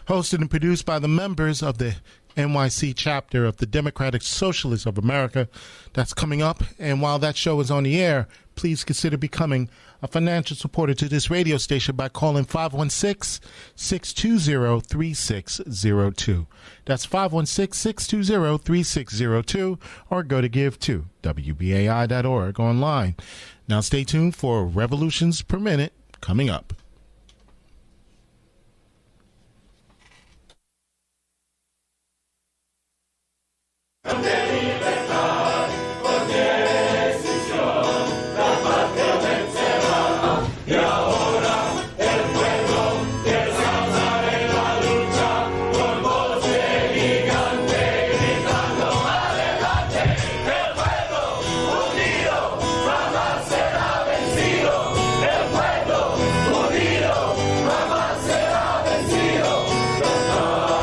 hosted and produced by the members of the NYC chapter of the Democratic Socialists of America. That's coming up. And while that show is on the air, please consider becoming a financial supporter to this radio station by calling 516-620-3602. That's 516-620-3602, or go to give2wbai.org online. Now stay tuned for Revolutions Per Minute coming up.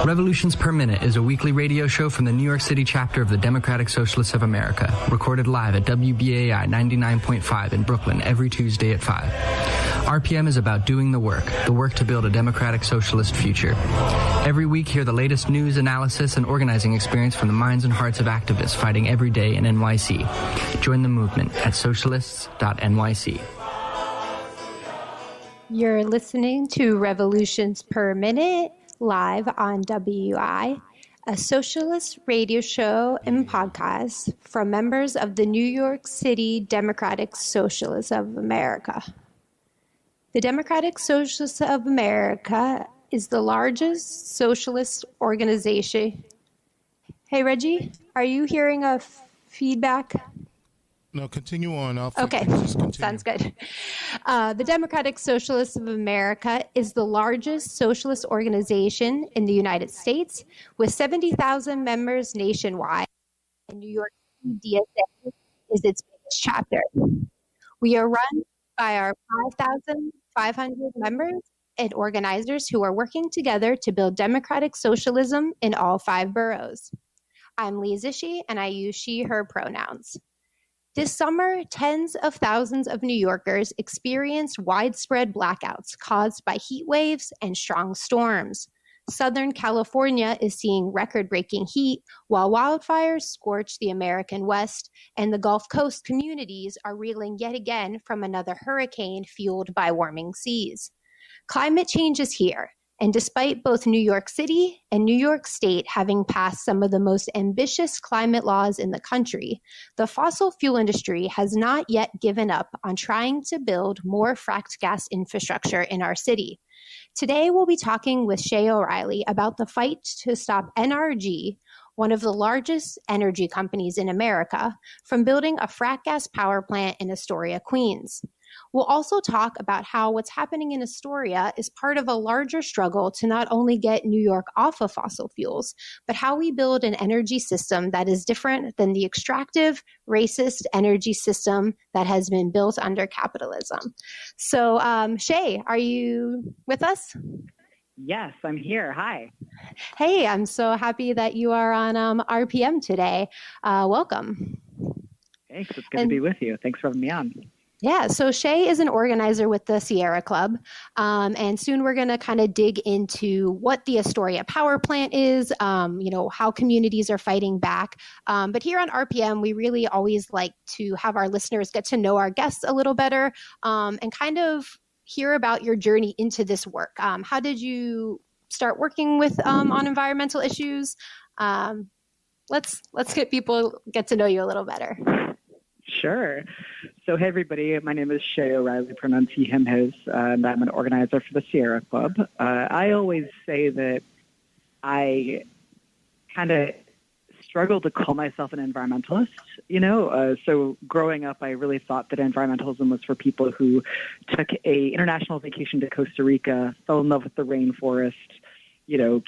Revolutions Per Minute is a weekly radio show from the New York City chapter of the Democratic Socialists of America, recorded live at WBAI 99.5 in Brooklyn every Tuesday at 5. RPM is about doing the work to build a democratic socialist future. Every week, hear the latest news, analysis, and organizing experience from the minds and hearts of activists fighting every day in NYC. Join the movement at socialists.nyc. You're listening to Revolutions Per Minute, live on WI, a socialist radio show and podcast from members of the New York City Democratic Socialists of America. The Democratic Socialists of America is the largest socialist organization. Hey, Reggie, are you hearing a feedback? No, continue on. Okay, sounds good. The Democratic Socialists of America is the largest socialist organization in the United States with 70,000 members nationwide. And New York City DSA is its biggest chapter. We are run by our 5,500 members and organizers who are working together to build democratic socialism in all 5 boroughs. I'm Lee Zishi, and I use she, her pronouns. This summer, tens of thousands of New Yorkers experienced widespread blackouts caused by heat waves and strong storms. Southern California is seeing record-breaking heat, while wildfires scorch the American West, and the Gulf Coast communities are reeling yet again from another hurricane fueled by warming seas. Climate change is here. And despite both New York City and New York State having passed some of the most ambitious climate laws in the country, the fossil fuel industry has not yet given up on trying to build more fracked gas infrastructure in our city. Today, we'll be talking with Shay O'Reilly about the fight to stop NRG, one of the largest energy companies in America, from building a frack gas power plant in Astoria, Queens. We'll also talk about how what's happening in Astoria is part of a larger struggle to not only get New York off of fossil fuels, but how we build an energy system that is different than the extractive, racist energy system that has been built under capitalism. So, Shay, are you with us? Yes, I'm here. Hi. Hey, I'm so happy that you are on RPM today. Welcome. Thanks. It's good to be with you. Thanks for having me on. Yeah, so Shay is an organizer with the Sierra Club, and soon we're going to kind of dig into what the Astoria power plant is, how communities are fighting back. But here on RPM, we really always like to have our listeners get to know our guests a little better and kind of hear about your journey into this work. How did you start working with on environmental issues? Let's get to know you a little better. Sure. So, hey, everybody. My name is Shay O'Reilly, pronouns he, him, his, and I'm an organizer for the Sierra Club. I always say that I kind of struggle to call myself an environmentalist, So growing up, I really thought that environmentalism was for people who took a international vacation to Costa Rica, fell in love with the rainforest,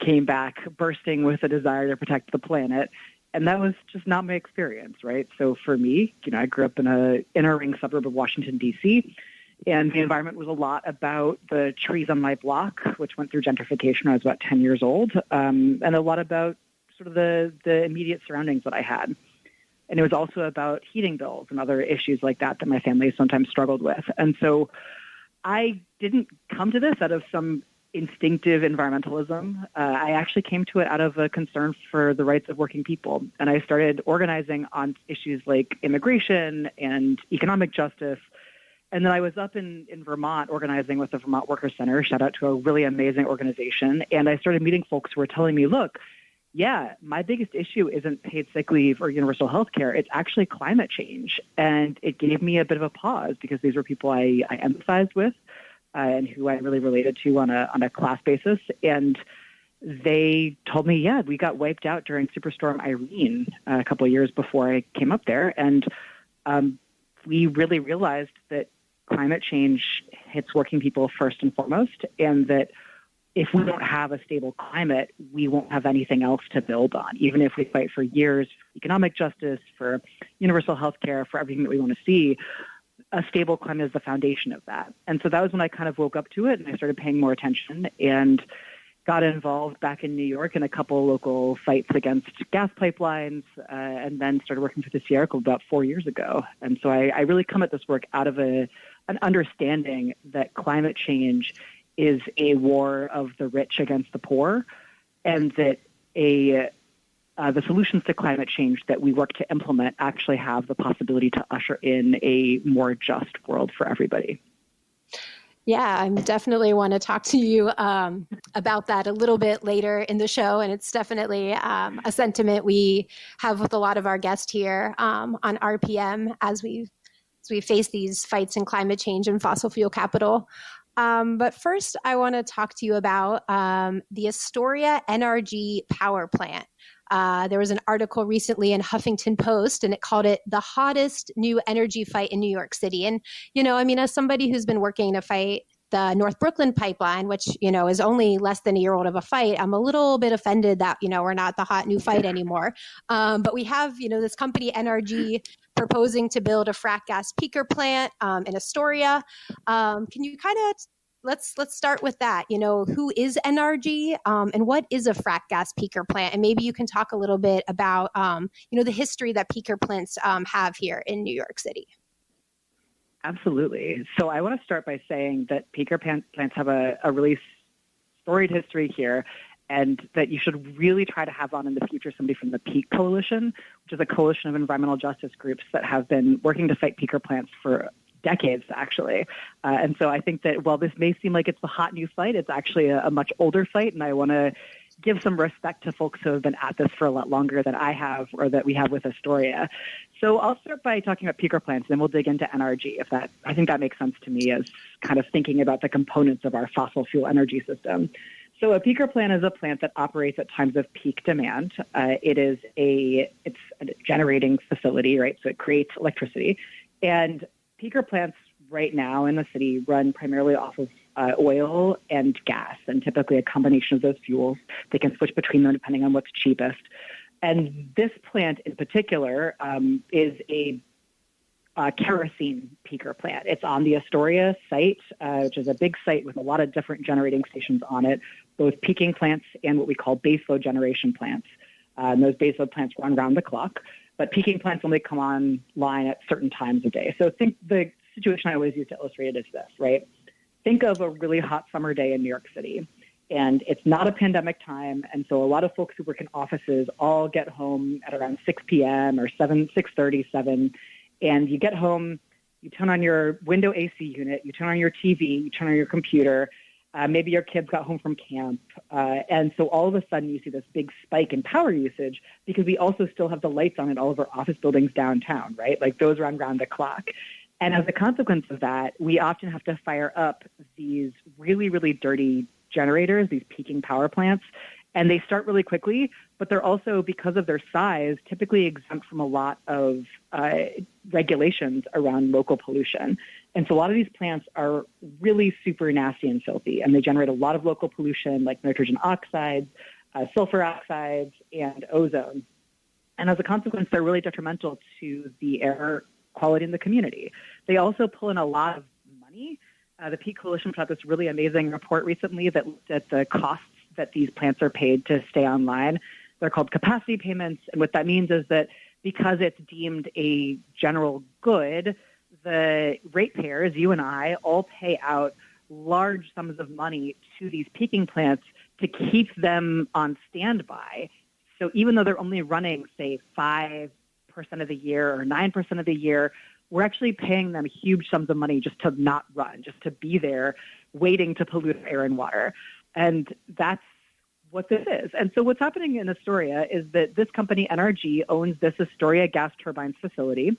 came back bursting with a desire to protect the planet. And that was just not my experience, right? So for me, I grew up in a inner ring suburb of Washington, D.C., and the environment was a lot about the trees on my block, which went through gentrification when I was about 10 years old, and a lot about sort of the immediate surroundings that I had. And it was also about heating bills and other issues like that my family sometimes struggled with. And so I didn't come to this out of some instinctive environmentalism. I actually came to it out of a concern for the rights of working people. And I started organizing on issues like immigration and economic justice. And then I was up in Vermont organizing with the Vermont Workers Center, shout out to a really amazing organization. And I started meeting folks who were telling me, look, yeah, my biggest issue isn't paid sick leave or universal health care. It's actually climate change. And it gave me a bit of a pause because these were people I empathized with and who I really related to on a class basis. And they told me, yeah, we got wiped out during Superstorm Irene a couple of years before I came up there. And we really realized that climate change hits working people first and foremost, and that if we don't have a stable climate, we won't have anything else to build on. Even if we fight for years for economic justice, for universal health care, for everything that we want to see, a stable climate is the foundation of that. And so that was when I kind of woke up to it and I started paying more attention and got involved back in New York in a couple local fights against gas pipelines, and then started working for the Sierra Club about 4 years ago. And so I really come at this work out of an understanding that climate change is a war of the rich against the poor, and that the solutions to climate change that we work to implement actually have the possibility to usher in a more just world for everybody. Yeah, I definitely want to talk to you about that a little bit later in the show. And it's definitely a sentiment we have with a lot of our guests here on RPM as we face these fights in climate change and fossil fuel capital. But first, I want to talk to you about the Astoria NRG power plant. There was an article recently in Huffington Post, and it called it the hottest new energy fight in New York City. And, as somebody who's been working to fight the North Brooklyn pipeline, which, is only less than a year old of a fight, I'm a little bit offended that, we're not the hot new fight anymore. But we have, this company NRG proposing to build a frack gas peaker plant in Astoria. Can you kind of let's start with that. Who is NRG and what is a frack gas peaker plant? And maybe you can talk a little bit about, the history that peaker plants have here in New York City. Absolutely. So I want to start by saying that peaker plants have a really storied history here, and that you should really try to have on in the future somebody from the Peak Coalition, which is a coalition of environmental justice groups that have been working to fight peaker plants for decades, actually. And so I think that while this may seem like it's the hot new fight, it's actually a much older fight, and I want to give some respect to folks who have been at this for a lot longer than I have, or that we have with Astoria. So I'll start by talking about peaker plants, and then we'll dig into NRG. I think that makes sense to me as kind of thinking about the components of our fossil fuel energy system. So a peaker plant is a plant that operates at times of peak demand. It's a generating facility, right? So it creates electricity. And peaker plants right now in the city run primarily off of oil and gas, and typically a combination of those fuels. They can switch between them depending on what's cheapest. And this plant in particular is a kerosene peaker plant. It's on the Astoria site, which is a big site with a lot of different generating stations on it, both peaking plants and what we call baseload generation plants. And those baseload plants run round the clock, but peaking plants only come online at certain times of day. So think the situation I always use to illustrate it is this, right? Think of a really hot summer day in New York City, and it's not a pandemic time, and so a lot of folks who work in offices all get home at around 6 p.m. or 6:30, 7, and you get home, you turn on your window AC unit, you turn on your TV, you turn on your computer, maybe your kids got home from camp, and so all of a sudden you see this big spike in power usage because we also still have the lights on in all of our office buildings downtown, right? Like those run round the clock. And as a consequence of that, we often have to fire up these really, really dirty generators, these peaking power plants, and they start really quickly, but they're also, because of their size, typically exempt from a lot of regulations around local pollution. And so a lot of these plants are really super nasty and filthy, and they generate a lot of local pollution like nitrogen oxides, sulfur oxides, and ozone. And as a consequence, they're really detrimental to the air quality in the community. They also pull in a lot of money. The Peak Coalition put out this really amazing report recently that looked at the costs that these plants are paid to stay online. They're called capacity payments. And what that means is that because it's deemed a general good, the ratepayers, you and I, all pay out large sums of money to these peaking plants to keep them on standby. So even though they're only running, say, 5% of the year or 9% of the year, we're actually paying them huge sums of money just to not run, just to be there waiting to pollute air and water. And that's what this is. And so what's happening in Astoria is that this company, NRG, owns this Astoria gas turbines facility.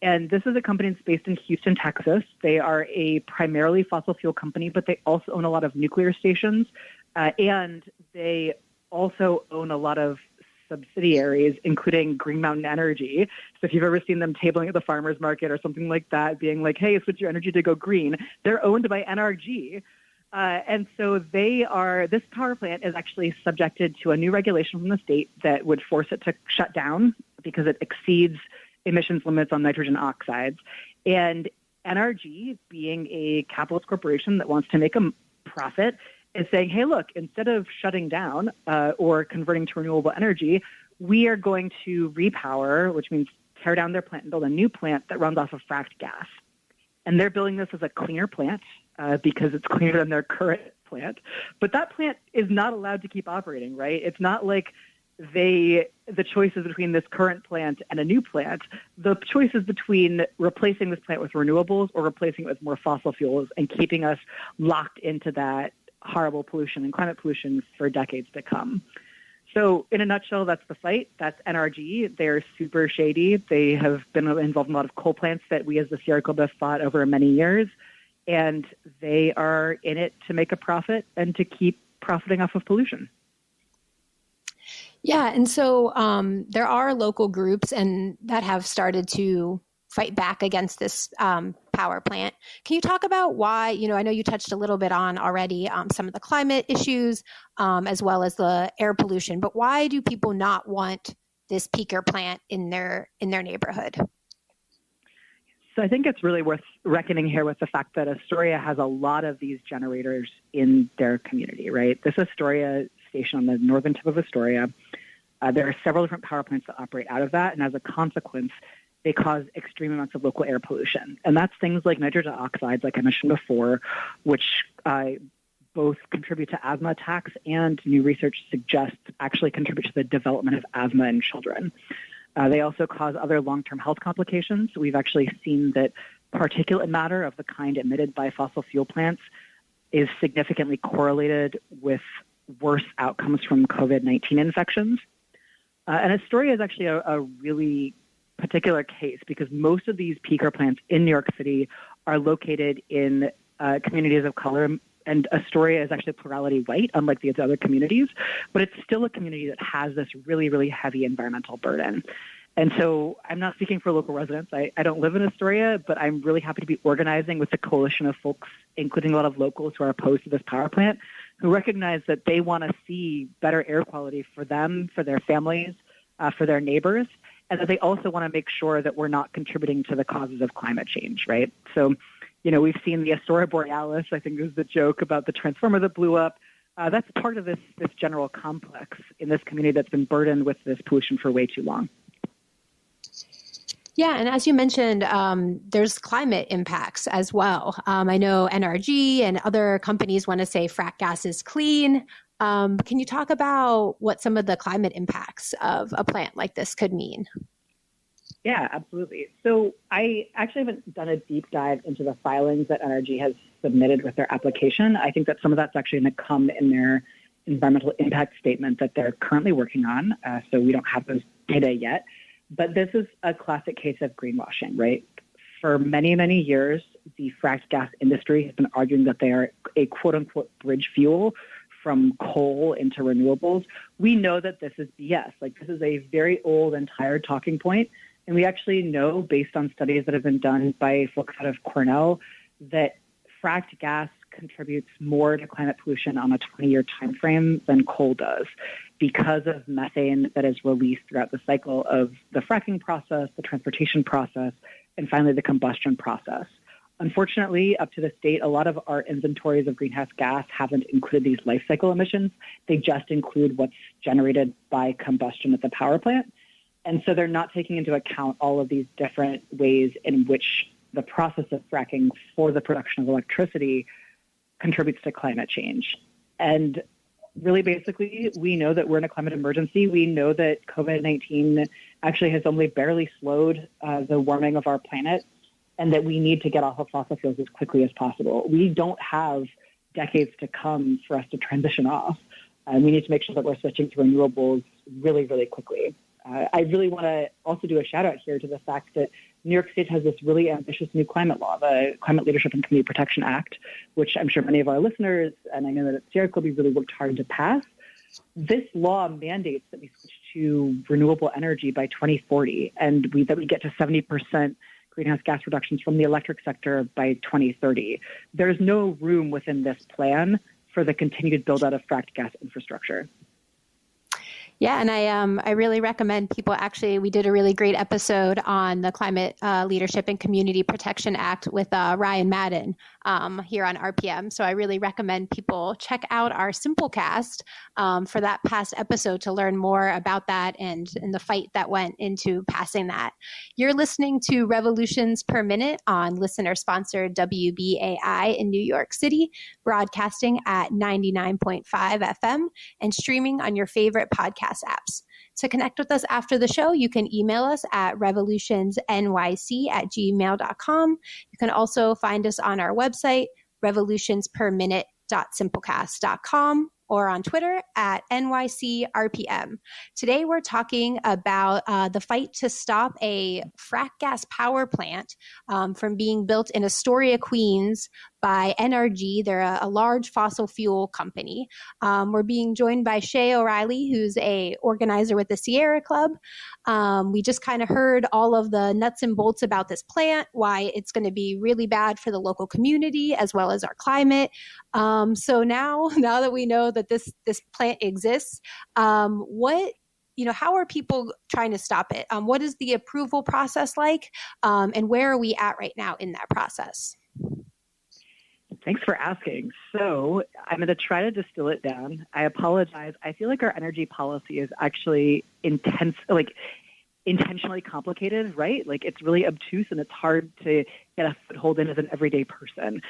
And this is a company that's based in Houston, Texas. They are a primarily fossil fuel company, but they also own a lot of nuclear stations. And they also own a lot of subsidiaries, including Green Mountain Energy. So if you've ever seen them tabling at the farmer's market or something like that, being like, hey, switch your energy to go green, they're owned by NRG. And so this power plant is actually subjected to a new regulation from the state that would force it to shut down because it exceeds emissions limits on nitrogen oxides. And NRG, being a capitalist corporation that wants to make a profit, is saying, hey, look, instead of shutting down or converting to renewable energy, we are going to repower, which means tear down their plant and build a new plant that runs off of fracked gas. And they're building this as a cleaner plant because it's cleaner than their current plant. But that plant is not allowed to keep operating, right? It's not like the choice is between this current plant and a new plant. The choice is between replacing this plant with renewables or replacing it with more fossil fuels and keeping us locked into that horrible pollution and climate pollution for decades to come. So in a nutshell, that's the fight. That's NRG. They're super shady. They have been involved in a lot of coal plants that we as the Sierra Club have fought over many years. And they are in it to make a profit and to keep profiting off of pollution. Yeah, and so there are local groups and that have started to fight back against this power plant. Can you talk about why, I know you touched a little bit on already some of the climate issues as well as the air pollution, but why do people not want this peaker plant in their neighborhood? So I think it's really worth reckoning here with the fact that Astoria has a lot of these generators in their community, right? This Astoria station on the northern tip of Astoria, there are several different power plants that operate out of that, and as a consequence, they cause extreme amounts of local air pollution. And that's things like nitrogen oxides, like I mentioned before, which both contribute to asthma attacks and new research suggests actually contribute to the development of asthma in children. They also cause other long-term health complications. We've actually seen that particulate matter of the kind emitted by fossil fuel plants is significantly correlated with worse outcomes from COVID-19 infections. And Astoria is actually a really particular case because most of these peaker plants in New York City are located in communities of color, and Astoria is actually plurality white, unlike the other communities, but it's still a community that has this really, really heavy environmental burden. And so I'm not speaking for local residents. I don't live in Astoria, but I'm really happy to be organizing with a coalition of folks, including a lot of locals who are opposed to this power plant, who recognize that they want to see better air quality for them, for their families, for their neighbors, and that they also want to make sure that we're not contributing to the causes of climate change, right? So, we've seen the Aurora Borealis, I think is the joke about the transformer that blew up. That's part of this general complex in this community that's been burdened with this pollution for way too long. Yeah, and as you mentioned, there's climate impacts as well. I know NRG and other companies want to say frack gas is clean. Can you talk about what some of the climate impacts of a plant like this could mean? Yeah, absolutely. So I actually haven't done a deep dive into the filings that NRG has submitted with their application. I think that some of that's actually going to come in their environmental impact statement that they're currently working on. So we don't have those data yet. But this is a classic case of greenwashing, right? For many, many years, the fracked gas industry has been arguing that they are a quote-unquote bridge fuel from coal into renewables. We know that this is BS. This is a very old and tired talking point. And we actually know, based on studies that have been done by folks out of Cornell, that fracked gas contributes more to climate pollution on a 20-year time frame than coal does because of methane that is released throughout the cycle of the fracking process, the transportation process, and finally the combustion process. Unfortunately, up to this date, a lot of our inventories of greenhouse gas haven't included these life cycle emissions. They just include what's generated by combustion at the power plant. And so they're not taking into account all of these different ways in which the process of fracking for the production of electricity contributes to climate change. And really, basically, we know that we're in a climate emergency. We know that COVID-19 actually has only barely slowed the warming of our planet, and that we need to get off of fossil fuels as quickly as possible. We don't have decades to come for us to transition off. And we need to make sure that we're switching to renewables really, really quickly. I really want to also do a shout out here to the fact that New York State has this really ambitious new climate law, the Climate Leadership and Community Protection Act, which I'm sure many of our listeners, and I know that at Sierra Club, we really worked hard to pass. This law mandates that we switch to renewable energy by 2040, and that we get to 70% greenhouse gas reductions from the electric sector by 2030. There's no room within this plan for the continued build out of fracked gas infrastructure. Yeah, and I really recommend people we did a really great episode on the Climate Leadership and Community Protection Act with Ryan Madden here on RPM. So I really recommend people check out our Simplecast for that past episode to learn more about that and the fight that went into passing that. You're listening to Revolutions Per Minute on listener-sponsored WBAI in New York City, broadcasting at 99.5 FM and streaming on your favorite podcast apps. To connect with us after the show, you can email us at revolutionsnyc@gmail.com. You can also find us on our website, revolutionsperminute.simplecast.com, or on Twitter at NYCRPM. Today, we're talking about the fight to stop a frack gas power plant from being built in Astoria, Queens by NRG. They're a large fossil fuel company. We're being joined by Shay O'Reilly, who's a organizer with the Sierra Club. We just kind of heard all of the nuts and bolts about this plant, why it's going to be really bad for the local community as well as our climate. So now that we know that this plant exists, how are people trying to stop it? What is the approval process like? And where are we at right now in that process? Thanks for asking. So I'm going to try to distill it down. I apologize. I feel like our energy policy is actually intentionally complicated, right? Like it's really obtuse and it's hard to get a foothold in as an everyday person.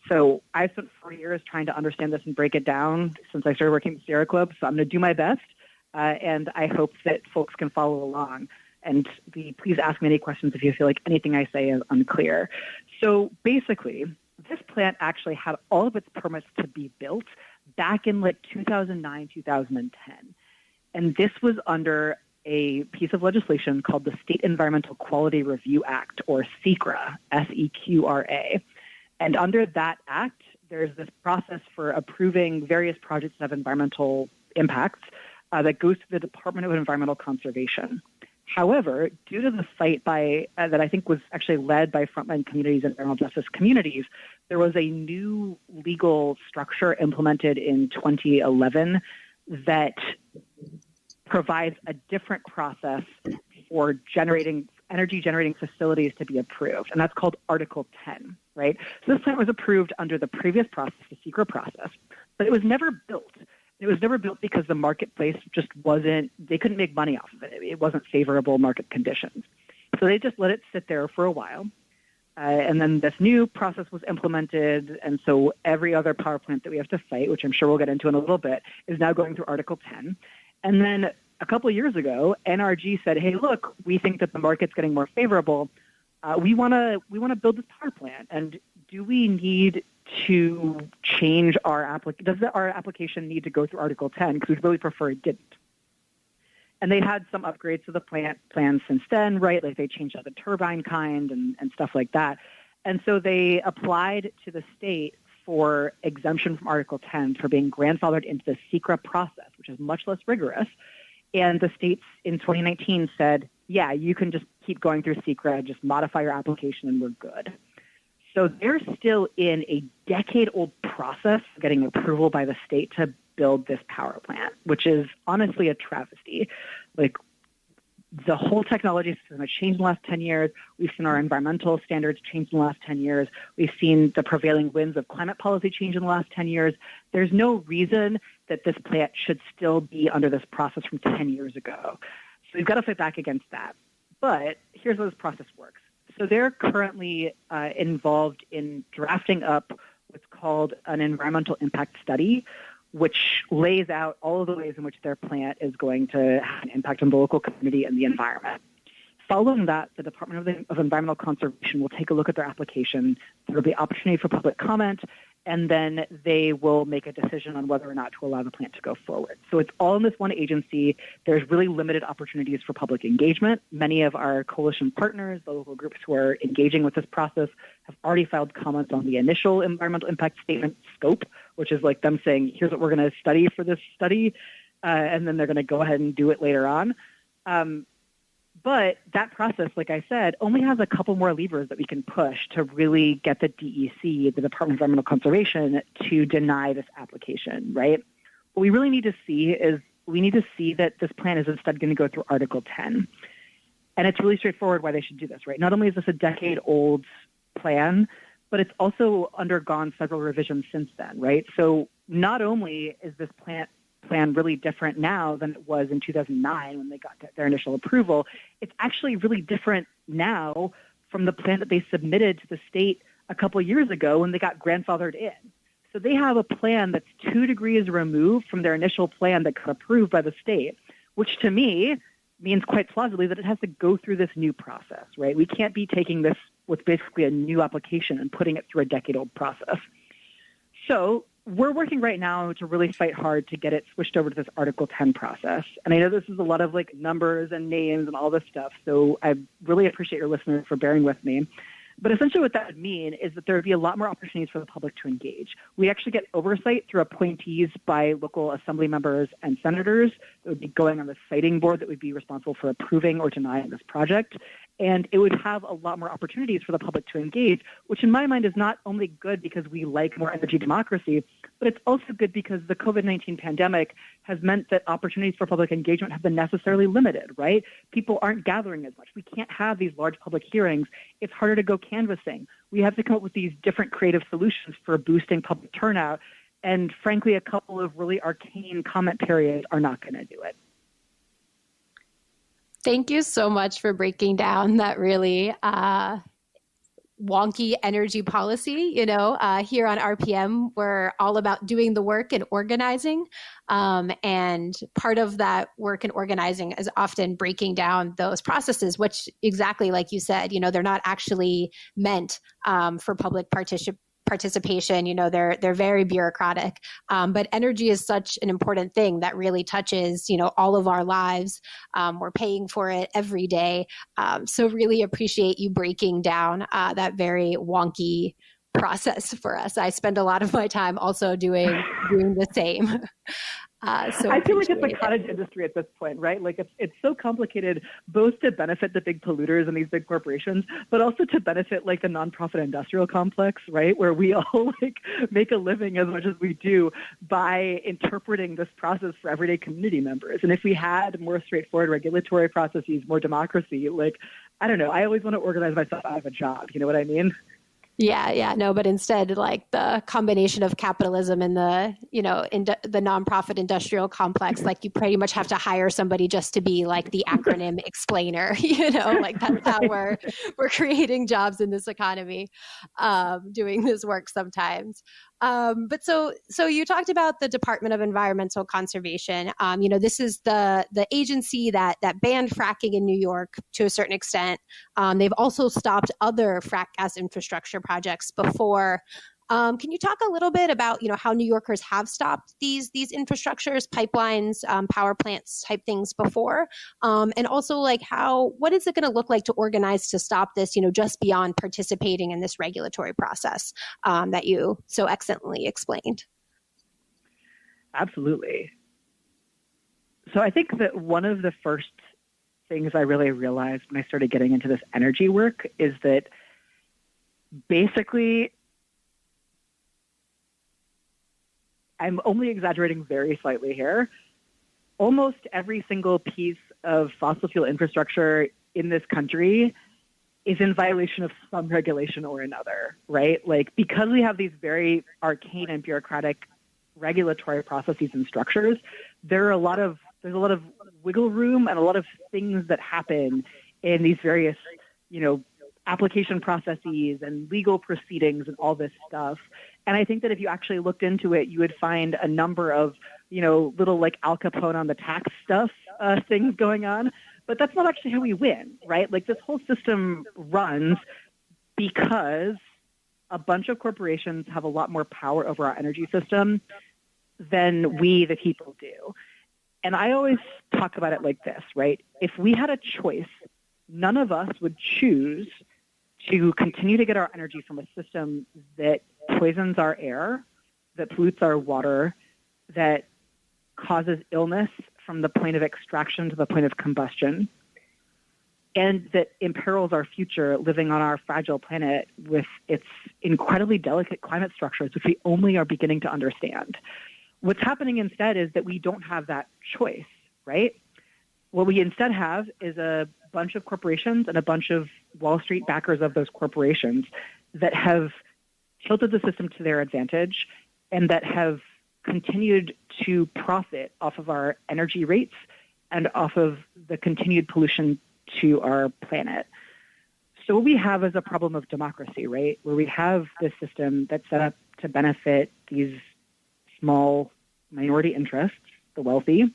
So I've spent 4 years trying to understand this and break it down since I started working at Sierra Club. So I'm going to do my best, and I hope that folks can follow along. And please ask me any questions if you feel like anything I say is unclear. So basically, this plant actually had all of its permits to be built back in 2009, 2010. And this was under a piece of legislation called the State Environmental Quality Review Act, or SEQRA, SEQRA. And under that act, there's this process for approving various projects that have environmental impacts that goes to the Department of Environmental Conservation. However, due to the fight that I think was actually led by frontline communities and environmental justice communities, there was a new legal structure implemented in 2011 that provides a different process for energy-generating facilities to be approved, and that's called Article 10, right? So this plant was approved under the previous process, the SEQRA process, but it was never built. It was never built because the marketplace just they couldn't make money off of it. It wasn't favorable market conditions. So they just let it sit there for a while. And then this new process was implemented. And so every other power plant that we have to fight, which I'm sure we'll get into in a little bit, is now going through Article 10. And then a couple of years ago, NRG said, hey, look, we think that the market's getting more favorable. We want to build this power plant. And do we need to change our application? Does our application need to go through Article 10? Because we'd really prefer it didn't. And they had some upgrades to the plan since then, right? Like they changed out the turbine kind and stuff like that. And so they applied to the state for exemption from Article 10 for being grandfathered into the SEQRA process, which is much less rigorous. And the states in 2019 said, yeah, you can just keep going through SEQRA, just modify your application and we're good. So they're still in a decade-old process of getting approval by the state to build this power plant, which is honestly a travesty. Like, the whole technology system has changed in the last 10 years. We've seen our environmental standards change in the last 10 years. We've seen the prevailing winds of climate policy change in the last 10 years. There's no reason that this plant should still be under this process from 10 years ago. So we've got to fight back against that. But here's how this process works. So they're currently involved in drafting up what's called an environmental impact study, which lays out all of the ways in which their plant is going to have an impact on the local community and the environment. Following that, the Department of Environmental Conservation will take a look at their application. There will be opportunity for public comment, and then they will make a decision on whether or not to allow the plant to go forward. So it's all in this one agency. There's really limited opportunities for public engagement. Many of our coalition partners, the local groups who are engaging with this process, have already filed comments on the initial environmental impact statement scope, which is like them saying, here's what we're going to study for this study, and then they're going to go ahead and do it later on. But that process, like I said, only has a couple more levers that we can push to really get the DEC, the Department of Environmental Conservation, to deny this application, right? What we really need to see is that this plan is instead going to go through Article 10. And it's really straightforward why they should do this, right? Not only is this a decade-old plan, but it's also undergone several revisions since then, right? So not only is this plan really different now than it was in 2009 when they got their initial approval, it's actually really different now from the plan that they submitted to the state a couple of years ago when they got grandfathered in. So they have a plan that's 2 degrees removed from their initial plan that got approved by the state, which to me means quite plausibly that it has to go through this new process, right? We can't be taking this, what's basically a new application, and putting it through a decade-old process. So we're working right now to really fight hard to get it switched over to this Article 10 process. And I know this is a lot of like numbers and names and all this stuff, so I really appreciate your listeners for bearing with me. But essentially what that would mean is that there would be a lot more opportunities for the public to engage. We actually get oversight through appointees by local assembly members and senators that would be going on the siting board that would be responsible for approving or denying this project. And it would have a lot more opportunities for the public to engage, which in my mind is not only good because we like more energy democracy, but it's also good because the COVID-19 pandemic has meant that opportunities for public engagement have been necessarily limited, right? People aren't gathering as much. We can't have these large public hearings. It's harder to go canvassing. We have to come up with these different creative solutions for boosting public turnout. And frankly, a couple of really arcane comment periods are not going to do it. Thank you so much for breaking down that really wonky energy policy. Here on RPM, we're all about doing the work and organizing. And part of that work and organizing is often breaking down those processes, which exactly like you said, they're not actually meant for public participation. They're very bureaucratic, but energy is such an important thing that really touches, all of our lives. We're paying for it every day. So really appreciate you breaking down that very wonky process for us. I spend a lot of my time also doing the same. So I feel like it's the cottage industry at this point, right? Like it's so complicated, both to benefit the big polluters and these big corporations, but also to benefit like the nonprofit industrial complex, right? Where we all like make a living as much as we do by interpreting this process for everyday community members. And if we had more straightforward regulatory processes, more democracy, like, I don't know, I always want to organize myself out of a job. You know what I mean? Yeah, no, but instead, like the combination of capitalism and the nonprofit industrial complex, like you pretty much have to hire somebody just to be like the acronym explainer, like that's how we're creating jobs in this economy, doing this work sometimes. But so you talked about the Department of Environmental Conservation. This is the agency that banned fracking in New York to a certain extent. They've also stopped other frack gas infrastructure projects before. Can you talk a little bit about, how New Yorkers have stopped these infrastructures, pipelines, power plants type things before? And also what is it going to look like to organize to stop this, just beyond participating in this regulatory process that you so excellently explained? Absolutely. So I think that one of the first things I really realized when I started getting into this energy work is that basically, I'm only exaggerating very slightly here, almost every single piece of fossil fuel infrastructure in this country is in violation of some regulation or another, right? Like, because we have these very arcane and bureaucratic regulatory processes and structures, there's a lot of wiggle room and a lot of things that happen in these various, application processes and legal proceedings and all this stuff. And I think that if you actually looked into it, you would find a number of, little like Al Capone on the tax stuff things going on. But that's not actually how we win, right? Like this whole system runs because a bunch of corporations have a lot more power over our energy system than we, the people, do. And I always talk about it like this, right? If we had a choice, none of us would choose to continue to get our energy from a system that poisons our air, that pollutes our water, that causes illness from the point of extraction to the point of combustion, and that imperils our future living on our fragile planet with its incredibly delicate climate structures, which we only are beginning to understand. What's happening instead is that we don't have that choice, right? What we instead have is a bunch of corporations and a bunch of Wall Street backers of those corporations that have tilted the system to their advantage and that have continued to profit off of our energy rates and off of the continued pollution to our planet. So what we have is a problem of democracy, right? Where we have this system that's set up to benefit these small minority interests, the wealthy.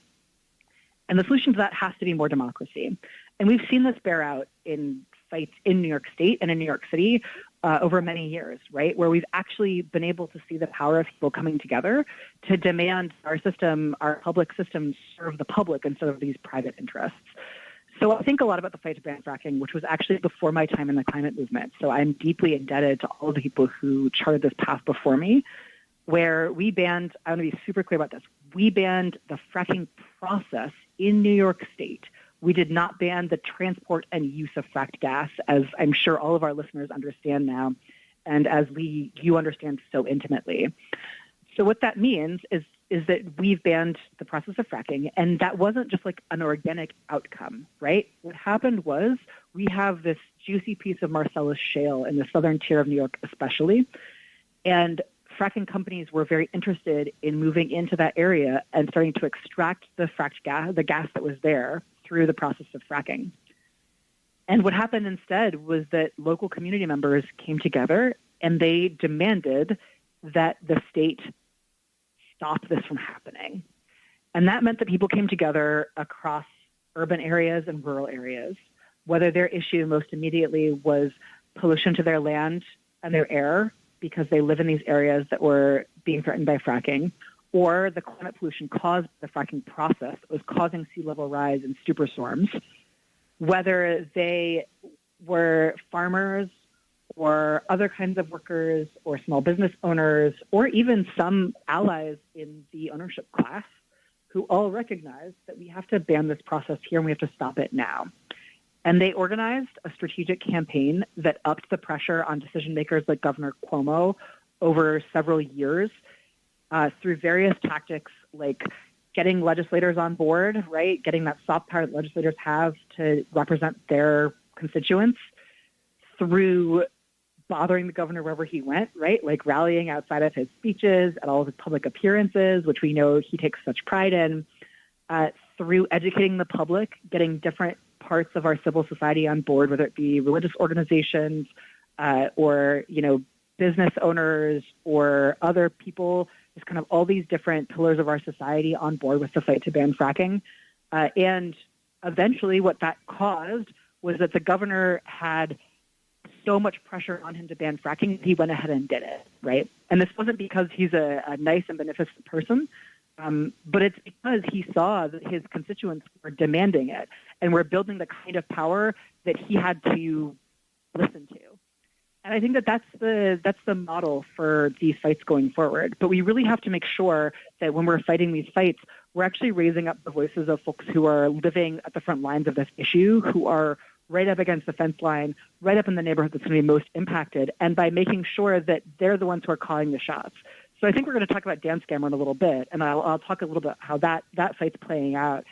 And the solution to that has to be more democracy. And we've seen this bear out in fights in New York State and in New York City over many years, right? Where we've actually been able to see the power of people coming together to demand our system, our public system, serve the public instead of these private interests. So I think a lot about the fight to ban fracking, which was actually before my time in the climate movement. So I'm deeply indebted to all the people who charted this path before me, where we banned, I want to be super clear about this, we banned the fracking process in New York State. We did not ban the transport and use of fracked gas, as I'm sure all of our listeners understand now, and as you understand so intimately. So what that means is that we've banned the process of fracking, and that wasn't just like an organic outcome, right? What happened was we have this juicy piece of Marcellus shale in the southern tier of New York especially, and fracking companies were very interested in moving into that area and starting to extract the fracked gas, the gas that was there, through the process of fracking. And what happened instead was that local community members came together and they demanded that the state stop this from happening. And that meant that people came together across urban areas and rural areas, whether their issue most immediately was pollution to their land and their air because they live in these areas that were being threatened by fracking, or the climate pollution caused by the fracking process that was causing sea level rise and superstorms, whether they were farmers or other kinds of workers or small business owners, or even some allies in the ownership class who all recognized that we have to ban this process here and we have to stop it now. And they organized a strategic campaign that upped the pressure on decision makers like Governor Cuomo over several years through various tactics like getting legislators on board, right? Getting that soft power that legislators have to represent their constituents, through bothering the governor wherever he went, right? Like rallying outside of his speeches, at all of his public appearances, which we know he takes such pride in, through educating the public, getting different parts of our civil society on board, whether it be religious organizations or, business owners or other people, just kind of all these different pillars of our society on board with the fight to ban fracking. And eventually what that caused was that the governor had so much pressure on him to ban fracking, he went ahead and did it, right? And this wasn't because he's a nice and beneficent person, but it's because he saw that his constituents were demanding it and were building the kind of power that he had to listen to. And I think that that's the model for these fights going forward. But we really have to make sure that when we're fighting these fights, we're actually raising up the voices of folks who are living at the front lines of this issue, who are right up against the fence line, right up in the neighborhood that's going to be most impacted, and by making sure that they're the ones who are calling the shots. So I think we're going to talk about Dan Scammer in a little bit, and I'll talk a little bit how that fight's playing out.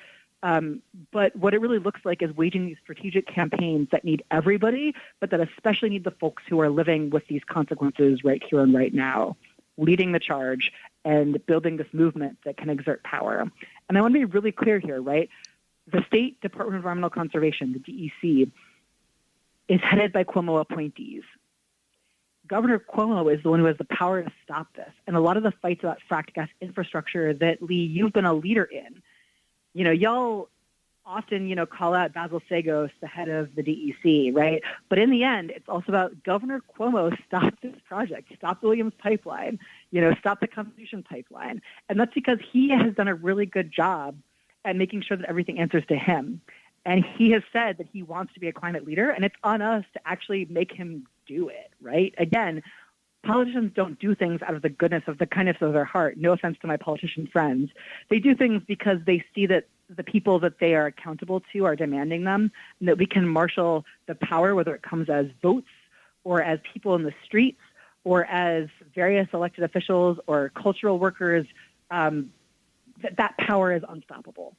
But what it really looks like is waging these strategic campaigns that need everybody, but that especially need the folks who are living with these consequences right here and right now, leading the charge and building this movement that can exert power. And I want to be really clear here, right? The State Department of Environmental Conservation, the DEC, is headed by Cuomo appointees. Governor Cuomo is the one who has the power to stop this. And a lot of the fights about fracked gas infrastructure that, Lee, you've been a leader in, y'all often, call out Basil Sagos, the head of the DEC, right? But in the end, it's also about Governor Cuomo stop this project, stop the Williams pipeline, stop the Constitution pipeline. And that's because he has done a really good job at making sure that everything answers to him. And he has said that he wants to be a climate leader, and it's on us to actually make him do it, right? Again, politicians don't do things out of the goodness of the kindness of their heart. No offense to my politician friends. They do things because they see that the people that they are accountable to are demanding them, and that we can marshal the power, whether it comes as votes or as people in the streets or as various elected officials or cultural workers, that power is unstoppable.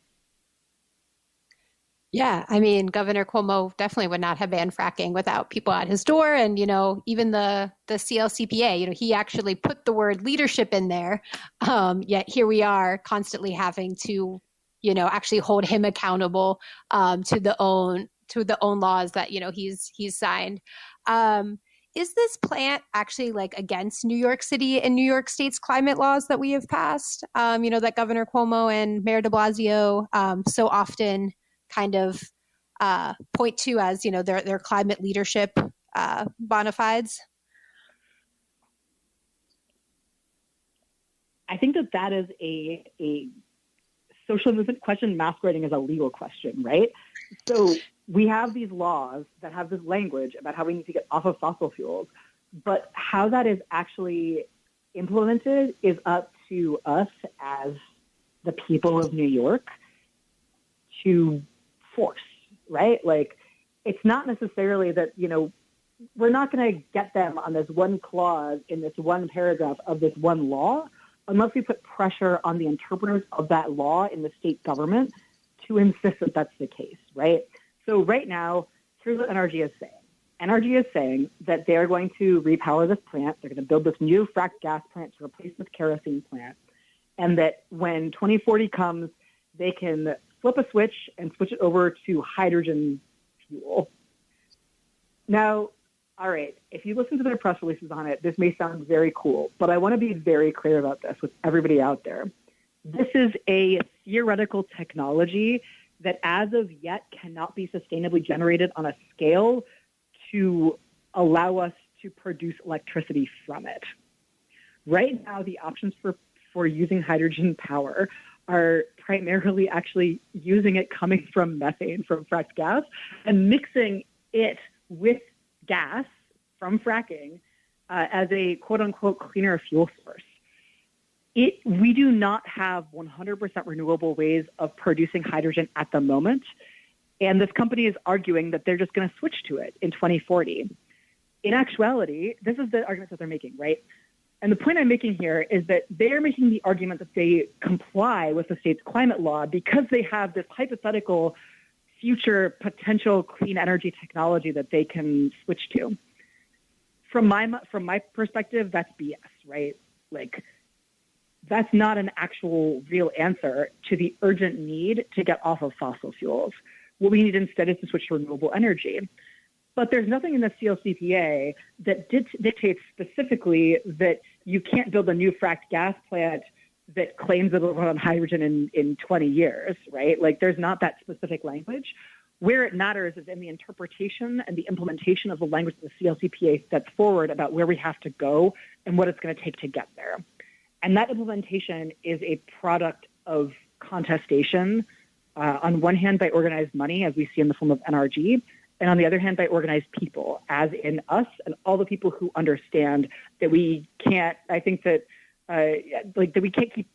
Yeah, I mean, Governor Cuomo definitely would not have banned fracking without people at his door. And, even the CLCPA, he actually put the word leadership in there. Yet here we are constantly having to, actually hold him accountable to the own laws that, he's signed. Is this plant actually against New York City and New York State's climate laws that we have passed? That Governor Cuomo and Mayor de Blasio so often kind of point to as, their climate leadership bona fides? I think that is a social movement question masquerading as a legal question, right? So we have these laws that have this language about how we need to get off of fossil fuels, but how that is actually implemented is up to us as the people of New York to force, right? It's not necessarily that, we're not going to get them on this one clause in this one paragraph of this one law unless we put pressure on the interpreters of that law in the state government to insist that that's the case, right? So right now, here's what NRG is saying. NRG is saying that they're going to repower this plant. They're going to build this new fracked gas plant to replace this kerosene plant. And that when 2040 comes, they can flip a switch and switch it over to hydrogen fuel. Now, all right, if you listen to their press releases on it, this may sound very cool, but I want to be very clear about this with everybody out there. This is a theoretical technology that as of yet cannot be sustainably generated on a scale to allow us to produce electricity from it. Right now, the options for using hydrogen power are primarily actually using it coming from methane, from fracked gas, and mixing it with gas from fracking as a quote-unquote cleaner fuel source. We do not have 100% renewable ways of producing hydrogen at the moment, and this company is arguing that they're just going to switch to it in 2040. In actuality, this is the argument that they're making, right? And the point I'm making here is that they are making the argument that they comply with the state's climate law because they have this hypothetical future potential clean energy technology that they can switch to. From my perspective, that's BS, right? That's not an actual real answer to the urgent need to get off of fossil fuels. What we need instead is to switch to renewable energy. But there's nothing in the CLCPA that dictates specifically that you can't build a new fracked gas plant that claims it'll run on hydrogen in 20 years, right? There's not that specific language. Where it matters is in the interpretation and the implementation of the language that the CLCPA sets forward about where we have to go and what it's going to take to get there. And that implementation is a product of contestation, on one hand by organized money, as we see in the form of NRG, and on the other hand by organized people, as in us and all the people who understand that we can't, I think that, that we can't keep,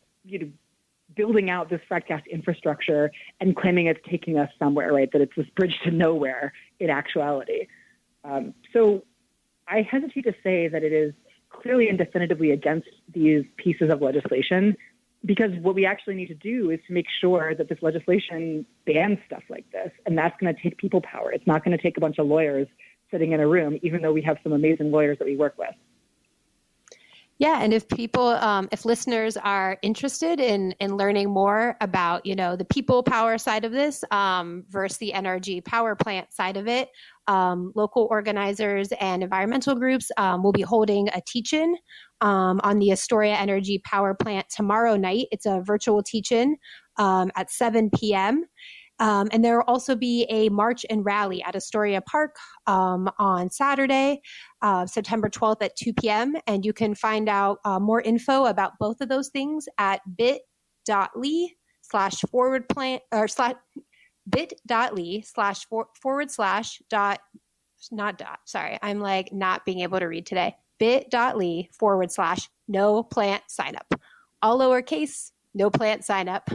building out this fracked gas infrastructure and claiming it's taking us somewhere, right? That it's this bridge to nowhere in actuality. So I hesitate to say that it is clearly and definitively against these pieces of legislation, because what we actually need to do is to make sure that this legislation bans stuff like this. And that's going to take people power. It's not going to take a bunch of lawyers sitting in a room, even though we have some amazing lawyers that we work with. Yeah, and if people, if listeners are interested in learning more about, the people power side of this versus the energy power plant side of it, local organizers and environmental groups will be holding a teach-in on the Astoria Energy Power Plant tomorrow night. It's a virtual teach-in at 7 p.m. And there will also be a march and rally at Astoria Park on Saturday, September 12th at 2 p.m. And you can find out more info about both of those things at bit.ly/forward plan or bit.ly/forward/ not dot. Sorry, I'm like not being able to read today. bit.ly/no plant sign up. All lowercase, no plant sign up.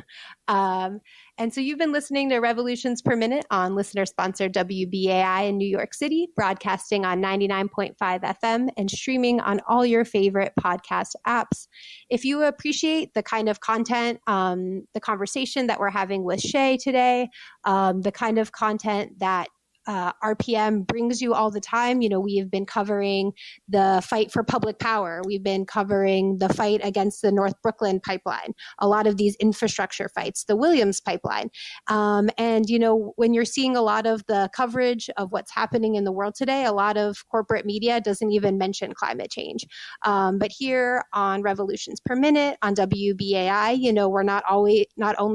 And so you've been listening to Revolutions Per Minute on listener-sponsored WBAI in New York City, broadcasting on 99.5 FM and streaming on all your favorite podcast apps. If you appreciate the kind of content, the conversation that we're having with Shay today, the kind of content that RPM brings you all the time. We have been covering the fight for public power. We've been covering the fight against the North Brooklyn pipeline, a lot of these infrastructure fights, the Williams pipeline. And when you're seeing a lot of the coverage of what's happening in the world today, a lot of corporate media doesn't even mention climate change. But here on Revolutions Per Minute on WBAI, we're not only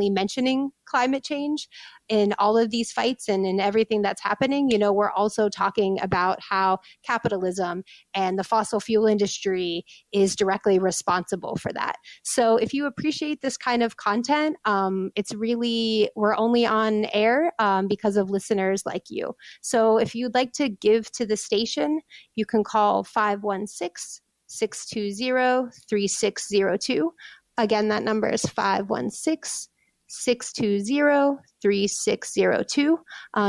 mentioning climate change in all of these fights and in everything that's happening, we're also talking about how capitalism and the fossil fuel industry is directly responsible for that. So if you appreciate this kind of content, we're only on air because of listeners like you. So if you'd like to give to the station, you can call 516-620-3602. Again, that number is 516-620-3602.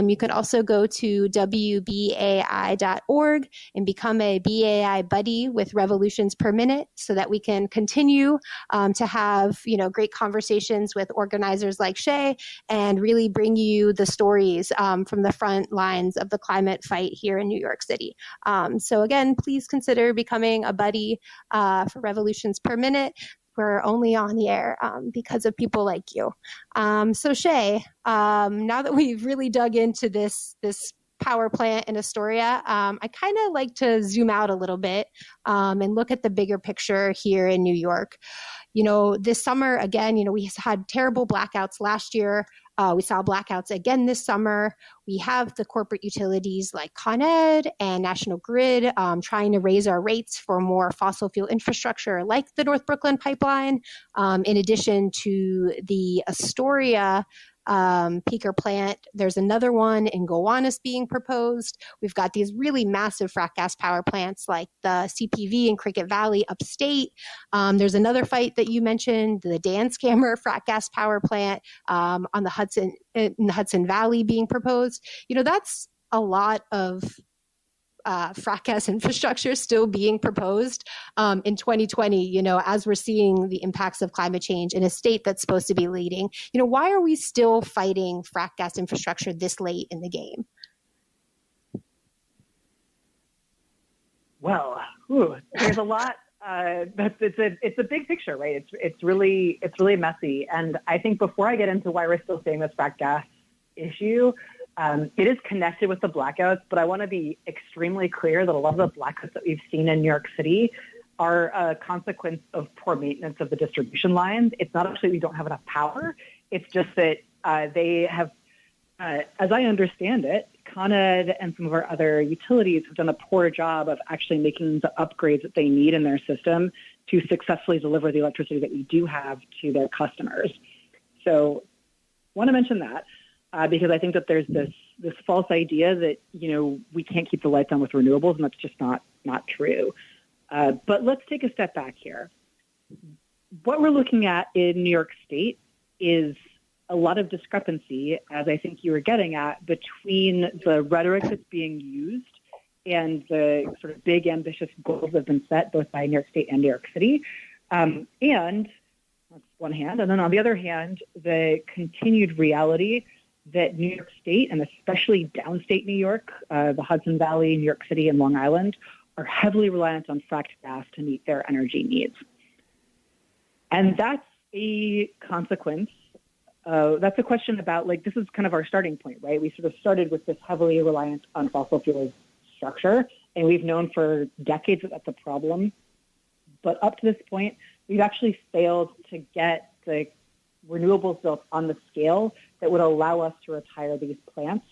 You can also go to WBAI.org and become a BAI buddy with Revolutions Per Minute so that we can continue to have, great conversations with organizers like Shay and really bring you the stories from the front lines of the climate fight here in New York City. So again, please consider becoming a buddy for Revolutions Per Minute. We're only on the air because of people like you. So Shay, now that we've really dug into this power plant in Astoria, I kind of like to zoom out a little bit and look at the bigger picture here in New York. This summer, again, we had terrible blackouts last year. We saw blackouts again this summer. We have the corporate utilities like Con Ed and National Grid trying to raise our rates for more fossil fuel infrastructure like the North Brooklyn pipeline, in addition to the Astoria peaker plant. There's another one in Gowanus being proposed. We've got these really massive frack gas power plants like the CPV in Cricket Valley upstate. There's another fight that you mentioned, the Dan Scammer frack gas power plant on the Hudson Valley being proposed. That's a lot of frack gas infrastructure still being proposed in 2020, as we're seeing the impacts of climate change in a state that's supposed to be leading. Why are we still fighting frack gas infrastructure this late in the game? Well, there's a lot. It's a big picture, right? It's really messy. And I think before I get into why we're still seeing this frack gas issue, it is connected with the blackouts, but I want to be extremely clear that a lot of the blackouts that we've seen in New York City are a consequence of poor maintenance of the distribution lines. It's not actually we don't have enough power. It's just that they have, as I understand it, Con Ed and some of our other utilities have done a poor job of actually making the upgrades that they need in their system to successfully deliver the electricity that we do have to their customers. So I want to mention that. Because I think that there's this false idea that, we can't keep the lights on with renewables, and that's just not true. But let's take a step back here. What we're looking at in New York State is a lot of discrepancy, as I think you were getting at, between the rhetoric that's being used and the sort of big, ambitious goals that have been set both by New York State and New York City. And that's one hand. And then on the other hand, the continued reality that New York State, and especially downstate New York, the Hudson Valley, New York City, and Long Island, are heavily reliant on fracked gas to meet their energy needs. And that's a consequence. That's a question about, like, this is kind of our starting point, right? We sort of started with this heavily reliant on fossil fuels structure, and we've known for decades that that's a problem. But up to this point, we've actually failed to get the renewables built on the scale that would allow us to retire these plants.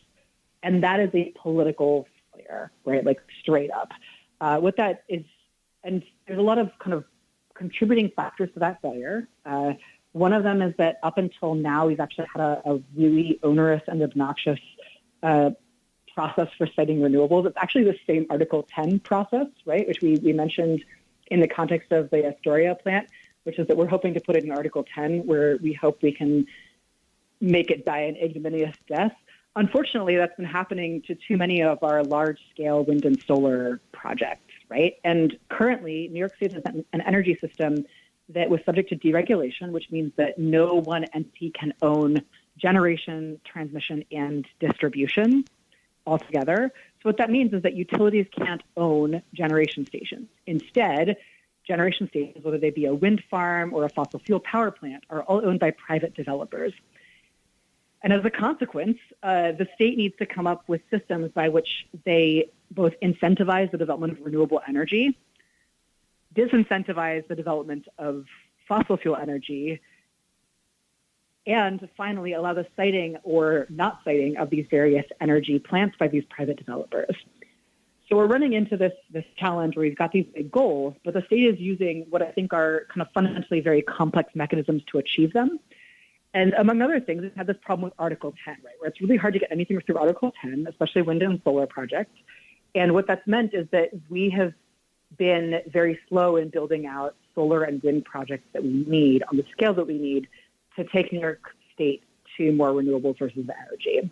And that is a political failure, right? Like, straight up. What that is, and there's a lot of kind of contributing factors to that failure. One of them is that up until now, we've actually had a really onerous and obnoxious process for citing renewables. It's actually the same Article 10 process, right, which we mentioned in the context of the Astoria plant, which is that we're hoping to put it in Article 10, where we hope we can make it die an ignominious death. Unfortunately, that's been happening to too many of our large-scale wind and solar projects, right? And currently, New York State has an energy system that was subject to deregulation, which means that no one entity can own generation, transmission, and distribution altogether. So what that means is that utilities can't own generation stations. Instead, generation stations, whether they be a wind farm or a fossil fuel power plant, are all owned by private developers. And as a consequence, the state needs to come up with systems by which they both incentivize the development of renewable energy, disincentivize the development of fossil fuel energy, and finally allow the siting or not siting of these various energy plants by these private developers. So we're running into this challenge where we've got these big goals, but the state is using what I think are kind of fundamentally very complex mechanisms to achieve them. And among other things, we've had this problem with Article 10, right, where it's really hard to get anything through Article 10, especially wind and solar projects. And what that's meant is that we have been very slow in building out solar and wind projects that we need on the scale that we need to take New York State to more renewable sources of energy.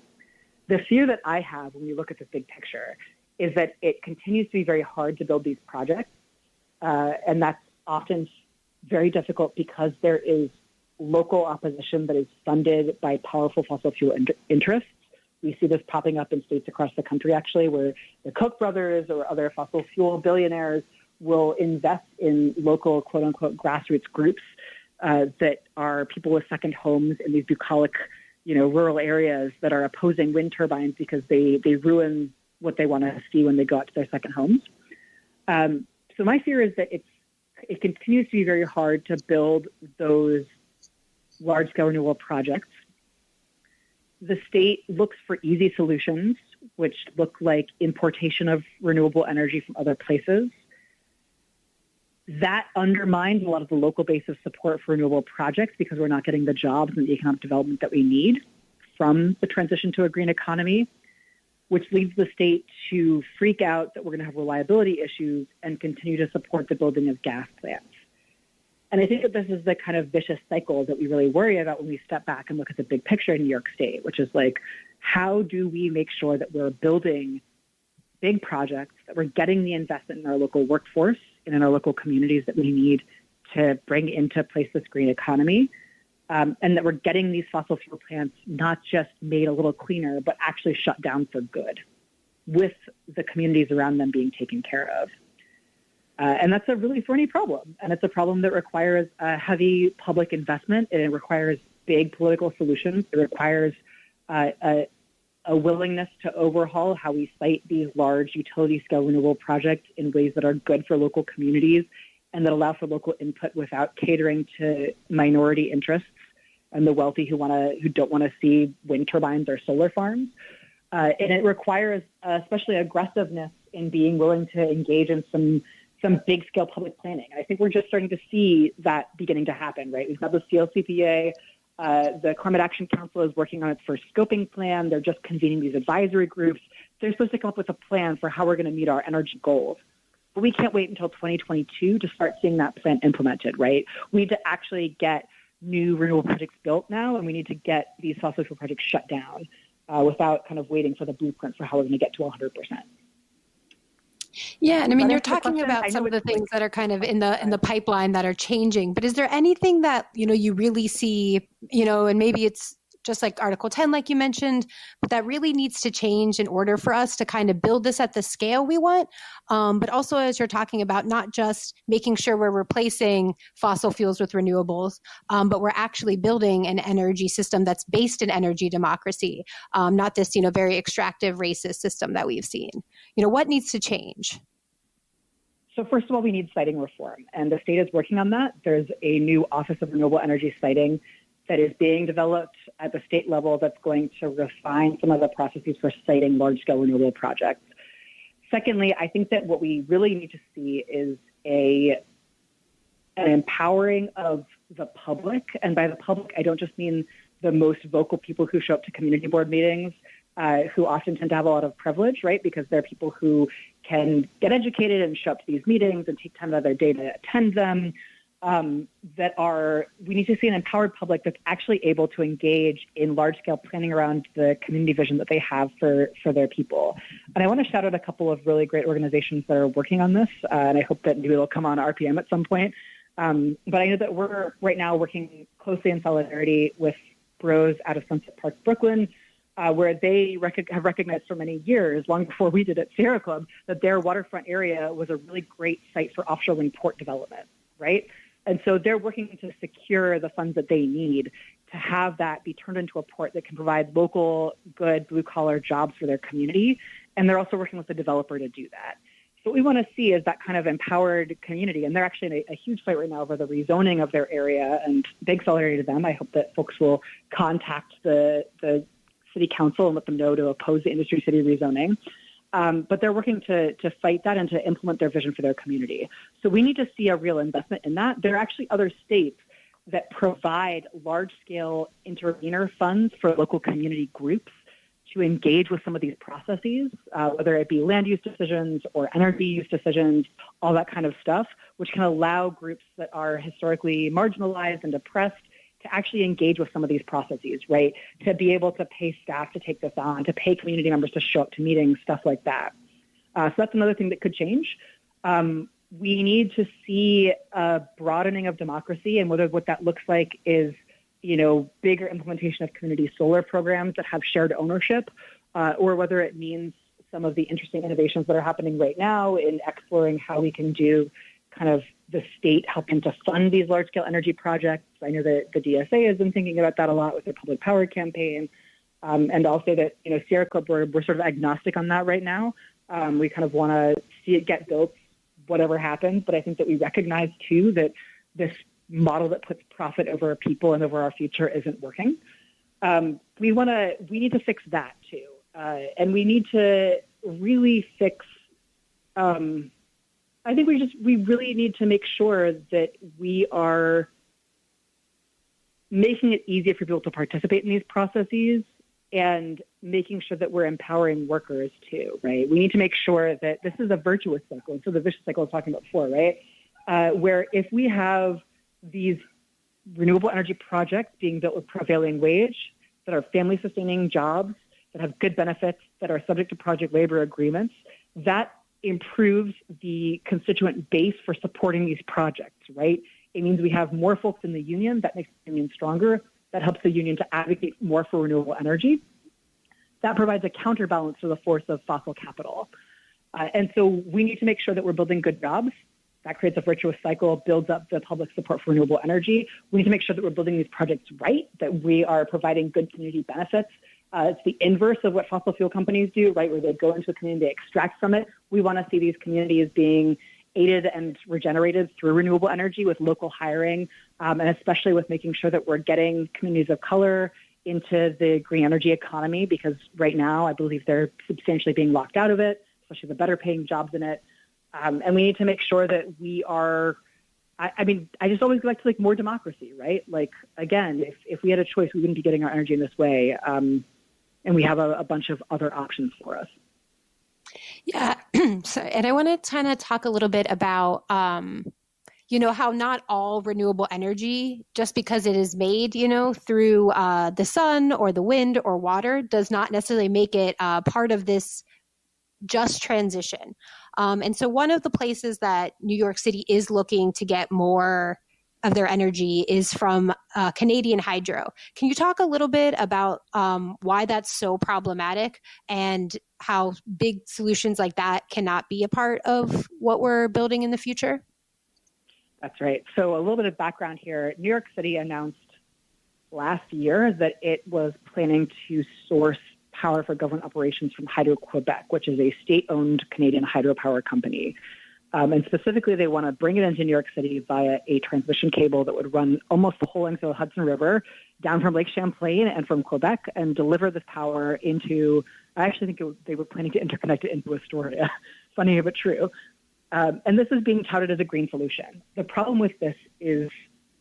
The fear that I have when we look at this big picture is that it continues to be very hard to build these projects, and that's often very difficult because there is local opposition that is funded by powerful fossil fuel interests. We see this popping up in states across the country, actually, where the Koch brothers or other fossil fuel billionaires will invest in local, quote-unquote, grassroots groups that are people with second homes in these bucolic, rural areas that are opposing wind turbines because they ruin what they want to see when they go out to their second homes. So my fear is that it continues to be very hard to build those large-scale renewable projects. The state looks for easy solutions, which look like importation of renewable energy from other places. That undermines a lot of the local base of support for renewable projects because we're not getting the jobs and the economic development that we need from the transition to a green economy, which leads the state to freak out that we're going to have reliability issues and continue to support the building of gas plants. And I think that this is the kind of vicious cycle that we really worry about when we step back and look at the big picture in New York State, which is like, how do we make sure that we're building big projects, that we're getting the investment in our local workforce and in our local communities that we need to bring into place this green economy, and that we're getting these fossil fuel plants not just made a little cleaner, but actually shut down for good, with the communities around them being taken care of. And that's a really thorny problem. And it's a problem that requires heavy public investment, and it requires big political solutions. It requires a willingness to overhaul how we site these large utility-scale renewable projects in ways that are good for local communities and that allow for local input without catering to minority interests and the wealthy who don't want to see wind turbines or solar farms. And it requires especially aggressiveness in being willing to engage in some big-scale public planning. And I think we're just starting to see that beginning to happen, right? We've got the CLCPA. The Climate Action Council is working on its first scoping plan. They're just convening these advisory groups. They're supposed to come up with a plan for how we're going to meet our energy goals. But we can't wait until 2022 to start seeing that plan implemented, right? We need to actually get new renewable projects built now, and we need to get these fossil fuel projects shut down without kind of waiting for the bluept for how we're going to get to 100%. Yeah, and I mean, you're talking about some of the things that are kind of in the pipeline that are changing, but is there anything that, you really see, and maybe it's just like Article 10, like you mentioned, but that really needs to change in order for us to kind of build this at the scale we want. But also, as you're talking about, not just making sure we're replacing fossil fuels with renewables, but we're actually building an energy system that's based in energy democracy, not this, very extractive racist system that we've seen. What needs to change? So first of all, we need siting reform, and the state is working on that. There's a new Office of Renewable Energy Siting that is being developed at the state level that's going to refine some of the processes for siting large-scale renewable projects. Secondly, I think that what we really need to see is an empowering of the public. And by the public, I don't just mean the most vocal people who show up to community board meetings, who often tend to have a lot of privilege, right? Because they're people who can get educated and show up to these meetings and take time out of their day to attend them. We need to see an empowered public that's actually able to engage in large-scale planning around the community vision that they have for their people. And I want to shout out a couple of really great organizations that are working on this, and I hope that maybe they'll come on RPM at some point. But I know that we're right now working closely in solidarity with Bros out of Sunset Park, Brooklyn, where they have recognized for many years, long before we did at Sierra Club, that their waterfront area was a really great site for offshore wind port development, right? And so they're working to secure the funds that they need to have that be turned into a port that can provide local, good, blue-collar jobs for their community. And they're also working with the developer to do that. So what we want to see is that kind of empowered community. And they're actually in a huge fight right now over the rezoning of their area, and big solidarity to them. I hope that folks will contact the city council and let them know to oppose the industry city rezoning. But they're working to fight that and to implement their vision for their community. So we need to see a real investment in that. There are actually other states that provide large-scale intervener funds for local community groups to engage with some of these processes, whether it be land use decisions or energy use decisions, all that kind of stuff, which can allow groups that are historically marginalized and oppressed to actually engage with some of these processes, right? To be able to pay staff to take this on, to pay community members to show up to meetings, stuff like that. So that's another thing that could change. We need to see a broadening of democracy, and whether what that looks like is, bigger implementation of community solar programs that have shared ownership, or whether it means some of the interesting innovations that are happening right now in exploring how we can do kind of the state helping to fund these large-scale energy projects. I know that the DSA has been thinking about that a lot with their public power campaign. And I'll say that, Sierra Club, we're sort of agnostic on that right now. We kind of want to see it get built, whatever happens. But I think that we recognize, too, that this model that puts profit over people and over our future isn't working. We need to fix that, too. And we need to really fix I think we really need to make sure that we are making it easier for people to participate in these processes and making sure that we're empowering workers too, right? We need to make sure that this is a virtuous cycle. So the vicious cycle I was talking about before, right? Where if we have these renewable energy projects being built with prevailing wage, that are family sustaining jobs, that have good benefits, that are subject to project labor agreements, that improves the constituent base for supporting these projects, right? It means we have more folks in the union. That makes the union stronger. That helps the union to advocate more for renewable energy. That provides a counterbalance to the force of fossil capital. And so we need to make sure that we're building good jobs. That creates a virtuous cycle, builds up the public support for renewable energy. We need to make sure that we're building these projects right, that we are providing good community benefits. It's the inverse of what fossil fuel companies do, right, where they go into a community, they extract from it. We want to see these communities being aided and regenerated through renewable energy with local hiring, and especially with making sure that we're getting communities of color into the green energy economy, because right now I believe they're substantially being locked out of it, especially the better paying jobs in it. And we need to make sure that we are, I just always go back to more democracy, right? Again, if we had a choice, we wouldn't be getting our energy in this way. And we have a bunch of other options for us. Yeah. And I want to kind of talk a little bit about, how not all renewable energy, just because it is made, through the sun or the wind or water, does not necessarily make it part of this just transition. And so one of the places that New York City is looking to get more of their energy is from Canadian hydro. Can you talk a little bit about why that's so problematic and how big solutions like that cannot be a part of what we're building in the future? That's right. So a little bit of background here. New York City announced last year that it was planning to source power for government operations from Hydro-Quebec, which is a state-owned Canadian hydropower company. And specifically, they want to bring it into New York City via a transmission cable that would run almost the whole length of the Hudson River down from Lake Champlain and from Quebec and deliver this power into, I actually think they were planning to interconnect it into Astoria. Funny but true. And this is being touted as a green solution. The problem with this is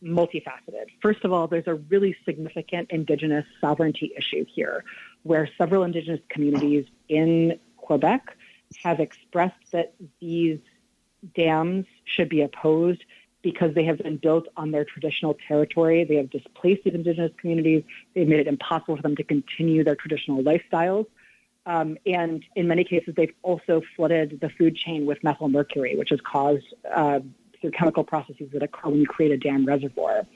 multifaceted. First of all, there's a really significant Indigenous sovereignty issue here, where several Indigenous communities in Quebec have expressed that these dams should be opposed because they have been built on their traditional territory. They have displaced these Indigenous communities. They've made it impossible for them to continue their traditional lifestyles. And in many cases, they've also flooded the food chain with methyl mercury, which has caused through chemical processes that occur when you create a dam reservoir.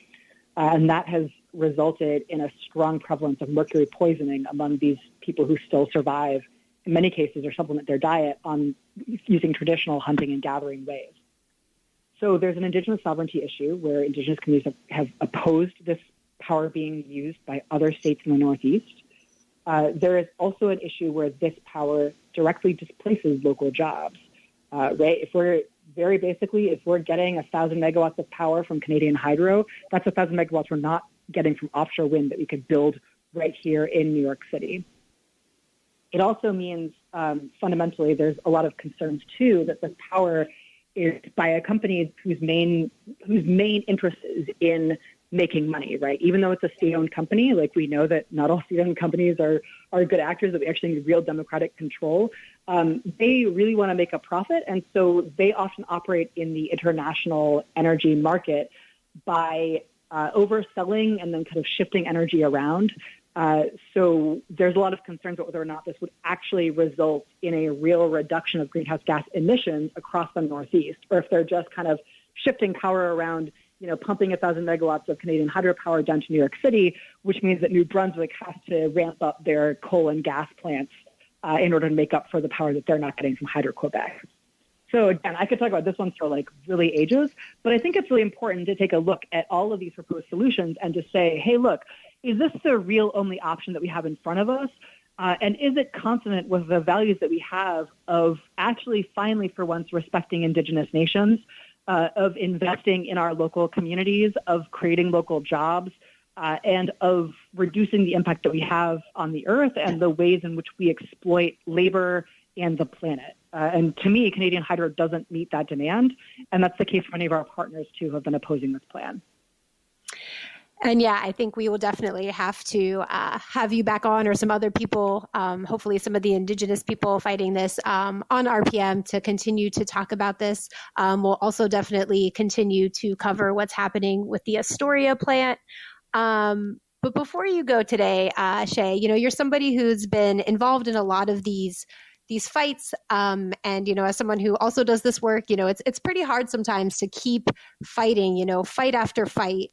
And that has resulted in a strong prevalence of mercury poisoning among these people who still survive, in many cases, or supplement their diet on using traditional hunting and gathering ways. So there's an Indigenous sovereignty issue where Indigenous communities have opposed this power being used by other states in the Northeast. There is also an issue where this power directly displaces local jobs, right? If we're getting 1,000 megawatts of power from Canadian hydro, that's 1,000 megawatts we're not getting from offshore wind that we could build right here in New York City. It also means fundamentally there's a lot of concerns too that this power is by a company whose main interest is in making money, right? Even though it's a state-owned company, like we know that not all state-owned companies are good actors, that we actually need real democratic control. They really want to make a profit, and so they often operate in the international energy market by overselling and then kind of shifting energy around. So there's a lot of concerns about whether or not this would actually result in a real reduction of greenhouse gas emissions across the Northeast, or if they're just kind of shifting power around, pumping 1,000 megawatts of Canadian hydropower down to New York City, which means that New Brunswick has to ramp up their coal and gas plants in order to make up for the power that they're not getting from Hydro-Quebec. So again, I could talk about this one for really ages, but I think it's really important to take a look at all of these proposed solutions and to say, hey, look, is this the real only option that we have in front of us? And is it consonant with the values that we have of actually finally for once respecting Indigenous nations, of investing in our local communities, of creating local jobs, and of reducing the impact that we have on the earth and the ways in which we exploit labor and the planet. And to me, Canadian Hydro doesn't meet that demand. And that's the case for many of our partners, too, who have been opposing this plan. And yeah, I think we will definitely have to have you back on, or some other people, hopefully some of the Indigenous people fighting this on RPM, to continue to talk about this. We'll also definitely continue to cover what's happening with the Astoria plant. But before you go today, Shay, you're somebody who's been involved in a lot of these fights. And, as someone who also does this work, it's pretty hard sometimes to keep fighting, fight after fight.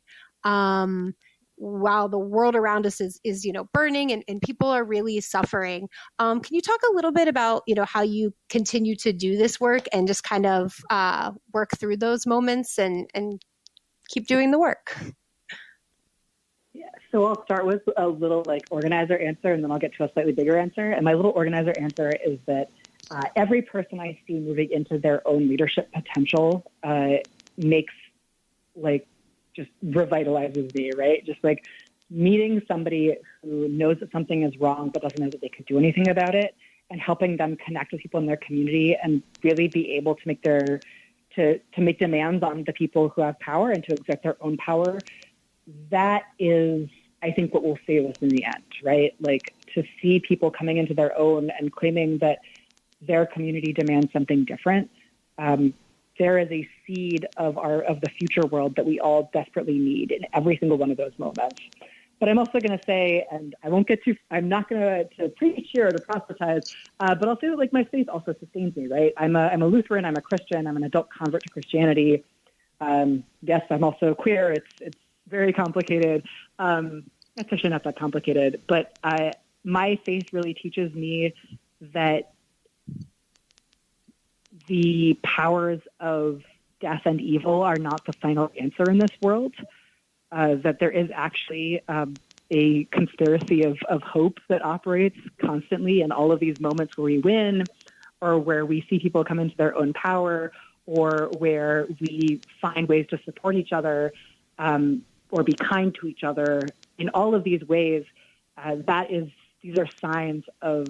While the world around us is burning and people are really suffering. Can you talk a little bit about, how you continue to do this work and just kind of work through those moments and keep doing the work? Yeah, so I'll start with a little organizer answer, and then I'll get to a slightly bigger answer. And my little organizer answer is that every person I see moving into their own leadership potential makes just revitalizes me, right? Just meeting somebody who knows that something is wrong but doesn't know that they could do anything about it, and helping them connect with people in their community and really be able to make to make demands on the people who have power and to exert their own power. That is, I think, what will save us in the end, right? To see people coming into their own and claiming that their community demands something different. There is a seed of the future world that we all desperately need in every single one of those moments. But I'm also going to say, and I'm not going to preach here or to proselytize, but I'll say that my faith also sustains me, right? I'm a Lutheran, I'm a Christian, I'm an adult convert to Christianity. Yes, I'm also queer. It's very complicated. It's actually not that complicated, but my faith really teaches me that the powers of death and evil are not the final answer in this world, that there is actually a conspiracy of hope that operates constantly in all of these moments where we win, or where we see people come into their own power, or where we find ways to support each other, or be kind to each other. In all of these ways, these are signs of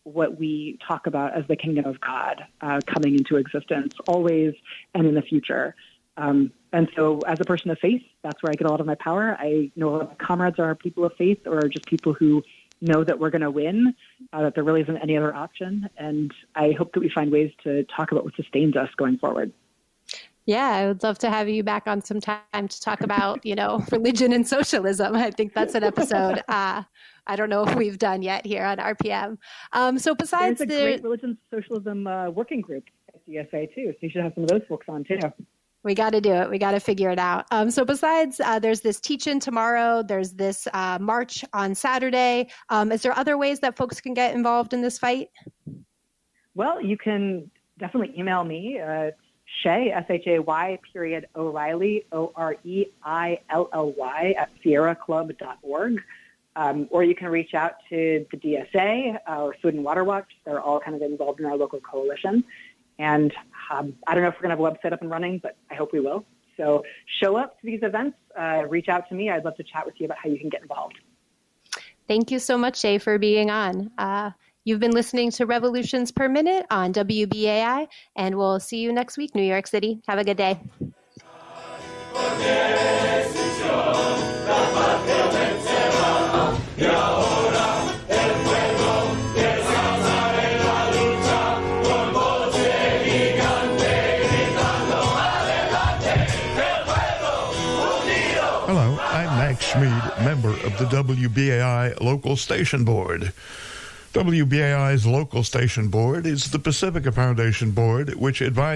what we talk about as the kingdom of God coming into existence, always and in the future. And so as a person of faith, that's where I get a lot of my power. I know a lot of my comrades are people of faith, or just people who know that we're going to win, that there really isn't any other option. And I hope that we find ways to talk about what sustains us going forward. Yeah, I would love to have you back on some time to talk about, religion and socialism. I think that's an episode I don't know if we've done yet here on RPM. So besides there's a great religion socialism working group at DSA too. So you should have some of those folks on too. We got to do it. We got to figure it out. So besides, there's this teach-in tomorrow. There's this march on Saturday. Is there other ways that folks can get involved in this fight? Well, you can definitely email me, Shay, SHAY, O'Reilly, OREILLY at sierraclub.org. Or you can reach out to the DSA or Food and Water Watch. They're all kind of involved in our local coalition. And I don't know if we're going to have a website up and running, but I hope we will. So show up to these events, reach out to me. I'd love to chat with you about how you can get involved. Thank you so much, Shay, for being on. You've been listening to Revolutions Per Minute on WBAI, and we'll see you next week, New York City. Have a good day. Hello, I'm Max Schmid, member of the WBAI Local Station Board. WBAI's Local Station Board is the Pacifica Foundation Board, which advises